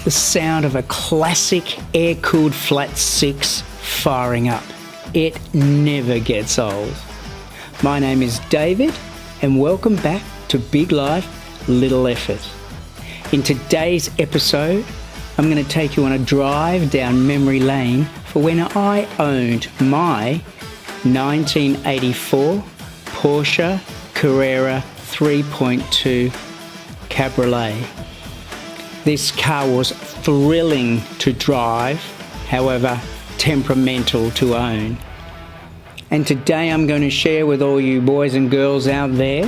the sound of a classic air-cooled flat six firing up. It never gets old. My name is David, and welcome back to Big Life, Little Effort. In today's episode, I'm going to take you on a drive down memory lane for when I owned my 1984 Porsche Carrera 3.2 Cabriolet. This car was thrilling to drive, however temperamental to own. And today I'm going to share with all you boys and girls out there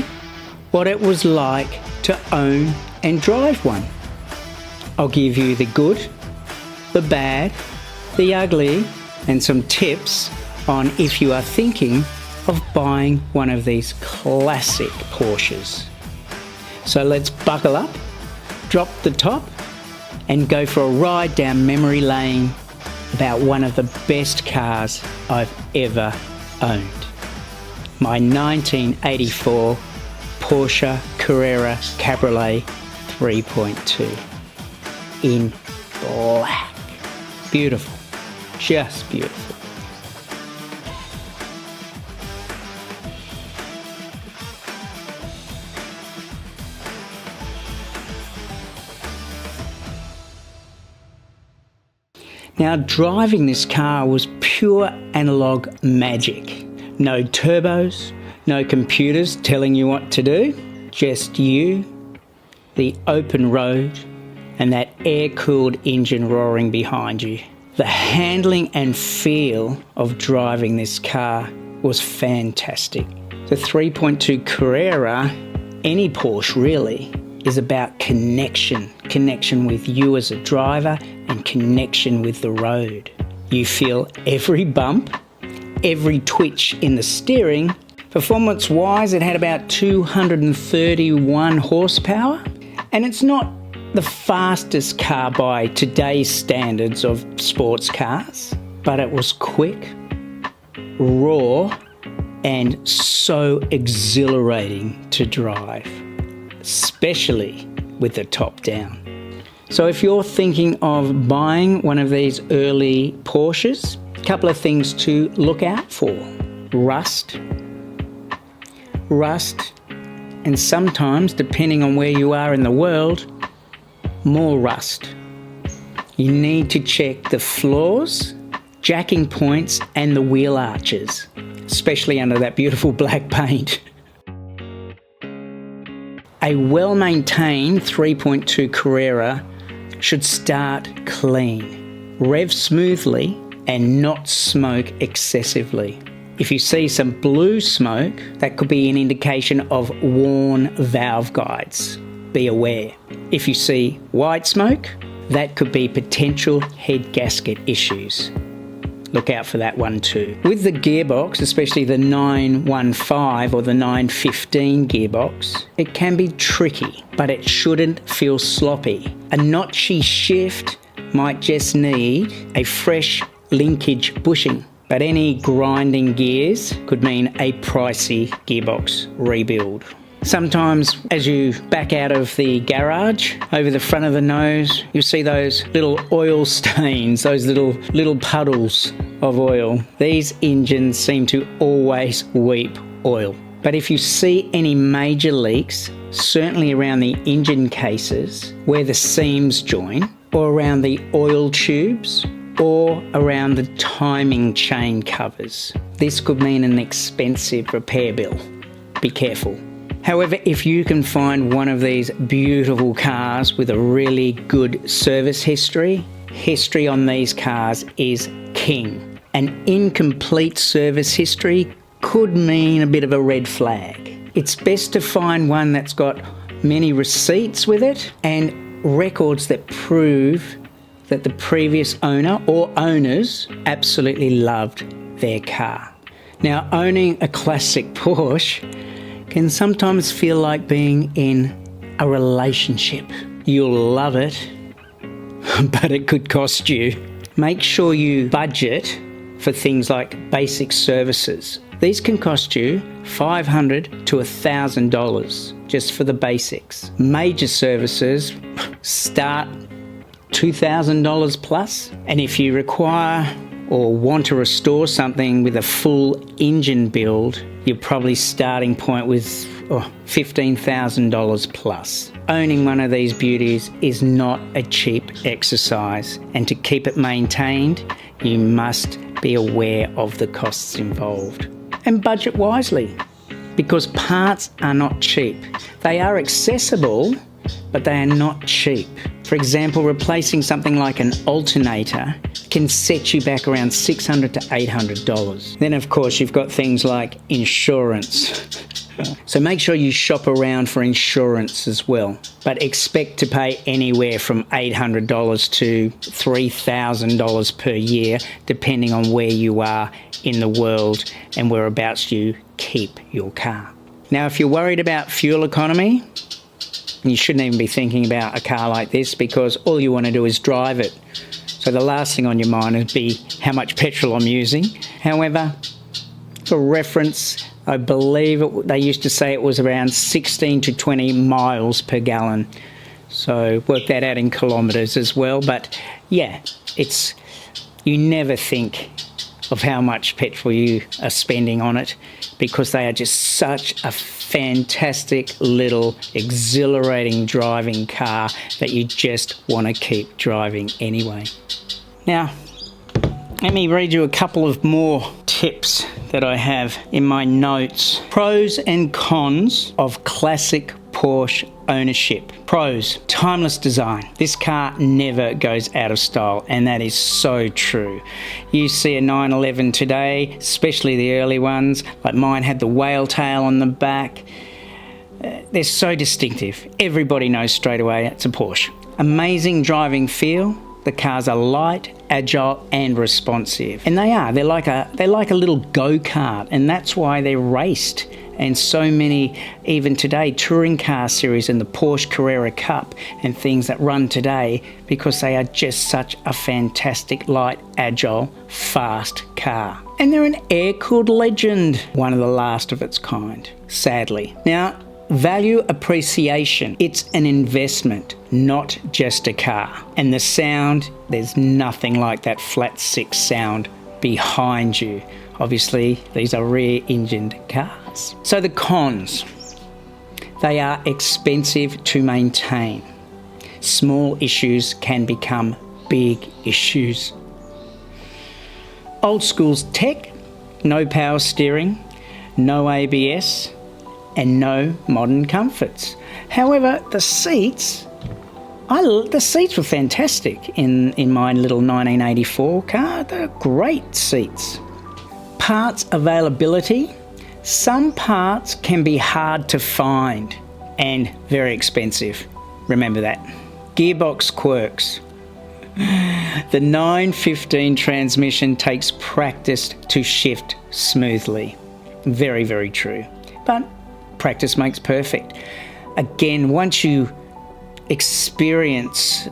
what it was like to own and drive one. I'll give you the good, the bad, the ugly, and some tips on if you are thinking of buying one of these classic Porsches. So let's buckle up, drop the top, and go for a ride down memory lane about one of the best cars I've ever owned. My 1984 Porsche Carrera Cabriolet 3.2 in black. Beautiful, just beautiful. Now, driving this car was pure analog magic. No turbos, no computers telling you what to do, just you, the open road, and that air-cooled engine roaring behind you. The handling and feel of driving this car was fantastic. The 3.2 Carrera, any Porsche really, is about connection with you as a driver and connection with the road. You feel every bump, every twitch in the steering. Performance-wise, it had about 231 horsepower, and it's not the fastest car by today's standards of sports cars, but it was quick, raw, and so exhilarating to drive, especially with the top down. So if you're thinking of buying one of these early Porsches, a couple of things to look out for. Rust, and sometimes, depending on where you are in the world, more rust. You need to check the floors, jacking points, and the wheel arches, especially under that beautiful black paint. A well-maintained 3.2 Carrera should start clean, rev smoothly, and not smoke excessively. If you see some blue smoke, that could be an indication of worn valve guides. Be aware. If you see white smoke, that could be potential head gasket issues. Look out for that one too. With the gearbox, especially the 915 or the 915 gearbox, it can be tricky, but it shouldn't feel sloppy. A notchy shift might just need a fresh linkage bushing, but any grinding gears could mean a pricey gearbox rebuild. Sometimes as you back out of the garage, over the front of the nose, you'll see those little oil stains, those little puddles of oil. These engines seem to always weep oil. But if you see any major leaks, certainly around the engine cases, where the seams join, or around the oil tubes, or around the timing chain covers, this could mean an expensive repair bill. Be careful. However, if you can find one of these beautiful cars with a really good service history on these cars is king. An incomplete service history could mean a bit of a red flag. It's best to find one that's got many receipts with it and records that prove that the previous owner or owners absolutely loved their car. Now, owning a classic Porsche can sometimes feel like being in a relationship. You'll love it, but it could cost you. Make sure you budget for things like basic services. These can cost you $500 to $1,000 just for the basics. Major services start $2,000 plus. And if you require or want to restore something with a full engine build, you're probably starting point with $15,000 plus. Owning one of these beauties is not a cheap exercise, and to keep it maintained, you must be aware of the costs involved. And budget wisely, because parts are not cheap. They are accessible, but they are not cheap. For example, replacing something like an alternator can set you back around $600 to $800. Then, of course, you've got things like insurance. So make sure you shop around for insurance as well, but expect to pay anywhere from $800 to $3,000 per year, depending on where you are in the world and whereabouts you keep your car. Now, if you're worried about fuel economy, you shouldn't even be thinking about a car like this, because all you want to do is drive it. So the last thing on your mind would be how much petrol I'm using. However, for reference, I believe they used to say it was around 16 to 20 miles per gallon. So work that out in kilometres as well. But yeah, you never think of how much petrol you are spending on it, because they are just such a fantastic little exhilarating driving car that you just want to keep driving anyway. Now, let me read you a couple of more tips that I have in my notes. Pros and cons of classic Porsche ownership. Pros: timeless design. This car never goes out of style, and that is so true. You see a 911 today, especially the early ones, like mine had the whale tail on the back. They're so distinctive. Everybody knows straight away it's a Porsche. Amazing driving feel. The cars are light, agile and responsive. And they are. They're like a little go-kart, and that's why they're raced. And so many, even today, touring car series and the Porsche Carrera Cup and things that run today, because they are just such a fantastic, light, agile, fast car. And they're an air-cooled legend, one of the last of its kind, sadly. Now, value appreciation. It's an investment, not just a car. And the sound, there's nothing like that flat six sound behind you. Obviously, these are rear-engined cars. So the cons. They are expensive to maintain. Small issues can become big issues. Old school's tech, no power steering, no ABS, and no modern comforts. However, the seats were fantastic in my little 1984 car. They're great seats. Parts availability. Some parts can be hard to find and very expensive. Remember that. Gearbox quirks. The 915 transmission takes practice to shift smoothly. Very, very true. But practice makes perfect. Again, once you experience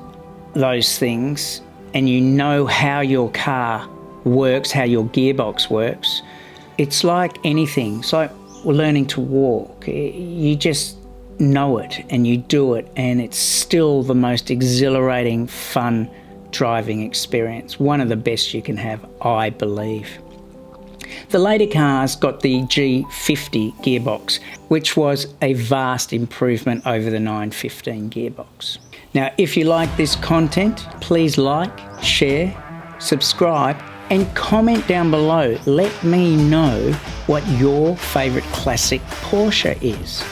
those things and you know how your car works, how your gearbox works, it's like anything. It's like learning to walk. You just know it and you do it, and it's still the most exhilarating, fun driving experience. One of the best you can have, I believe. The later cars got the G50 gearbox, which was a vast improvement over the 915 gearbox. Now, if you like this content, please like, share, subscribe, and comment down below. Let me know what your favourite classic Porsche is.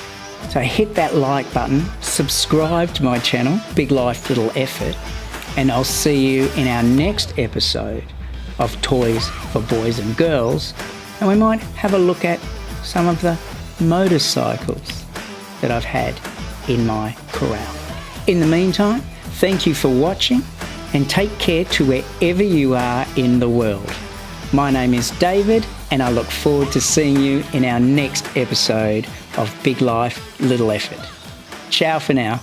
So hit that like button, subscribe to my channel, Big Life Little Effort, and I'll see you in our next episode of Toys for Boys and Girls, and we might have a look at some of the motorcycles that I've had in my corral. In the meantime, thank you for watching, and take care to wherever you are in the world. My name is David, and I look forward to seeing you in our next episode of Big Life Little Effort. Ciao for now.